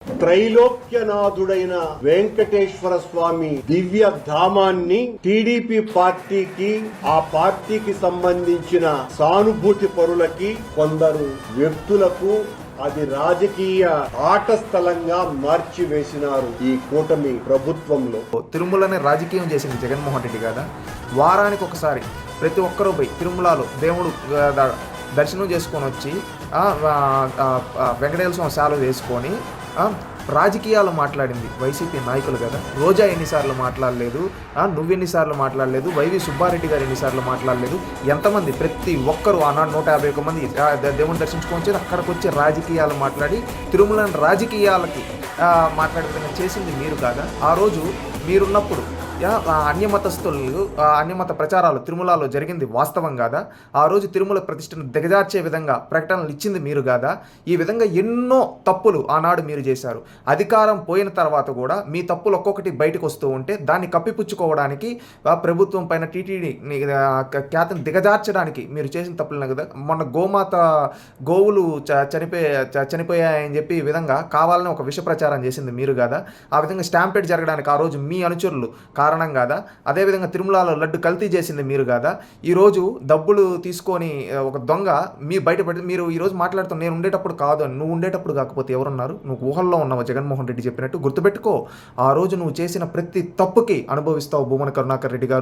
త్రైలోక్యనాథుడైన వెంకటేశ్వర స్వామి దివ్య ధామాన్ని TDP పార్టీకి, ఆ పార్టీకి సంబంధించిన సానుభూతి పరులకి, కొందరు వ్యక్తులకు అది రాజకీయ ఆట స్థలంగా మార్చివేసినారు ఈ కూటమి ప్రభుత్వంలో. తిరుమలని రాజకీయం చేసింది జగన్మోహన్ రెడ్డి కదా. వారానికి ఒకసారి ప్రతి ఒక్కరూ పోయి తిరుమలలో దేవుడు దర్శనం చేసుకొని వచ్చి వెంకటేశ్వర స్వామి సేవలు చేసుకొని రాజకీయాలు మాట్లాడింది వైసీపీ నాయకులు కదా. రోజా ఎన్నిసార్లు మాట్లాడలేదు, నువ్వెన్నిసార్లు మాట్లాడలేదు, వైవి సుబ్బారెడ్డి గారు ఎన్నిసార్లు మాట్లాడలేదు. ఎంతమంది ప్రతి ఒక్కరు ఆనాడు 151 మంది దేవుని దర్శించుకొని అక్కడికి వచ్చి రాజకీయాలు మాట్లాడి తిరుమలని రాజకీయాలకి మాట్లాడే విధంగా చేసింది మీరు కాదా. ఆ రోజు మీరున్నప్పుడు అన్యమతస్థులు అన్యమత ప్రచారాలు తిరుమలలో జరిగింది వాస్తవం కాదా. ఆ రోజు తిరుమల ప్రతిష్టను దిగజార్చే విధంగా ప్రకటనలు ఇచ్చింది మీరు కాదా. ఈ విధంగా ఎన్నో తప్పులు ఆనాడు మీరు చేశారు. అధికారం పోయిన తర్వాత కూడా మీ తప్పులు ఒక్కొక్కటి బయటకు వస్తూ ఉంటే దాన్ని కప్పిపుచ్చుకోవడానికి ప్రభుత్వం పైన టీటీడీ ఖ్యాతిని దిగజార్చడానికి మీరు చేసిన తప్పులు కదా. మొన్న గోవులు చనిపోయాయని చెప్పి ఈ విధంగా కావాలని ఒక విష ప్రచారం చేసింది మీరు కాదా. ఆ విధంగా స్టాంపేడ్ జరగడానికి ఆ రోజు మీ అనుచరులు కారణం కాదా. అదేవిధంగా తిరుమలలో లడ్డు కల్తీ చేసింది మీరు కాదా. ఈరోజు డబ్బులు తీసుకొని ఒక దొంగ మీ బయటపడి మీరు ఈరోజు మాట్లాడుతావు నేను ఉండేటప్పుడు కాదు అని. నువ్వు ఉండేటప్పుడు కాకపోతే ఎవరున్నారు? నువ్వు ఊహల్లో ఉన్నావు. జగన్మోహన్ రెడ్డి చెప్పినట్టు గుర్తుపెట్టుకో. ఆ రోజు నువ్వు చేసిన ప్రతి తప్పుకి అనుభవిస్తావు భూమన కరుణాకర్ రెడ్డి గారు.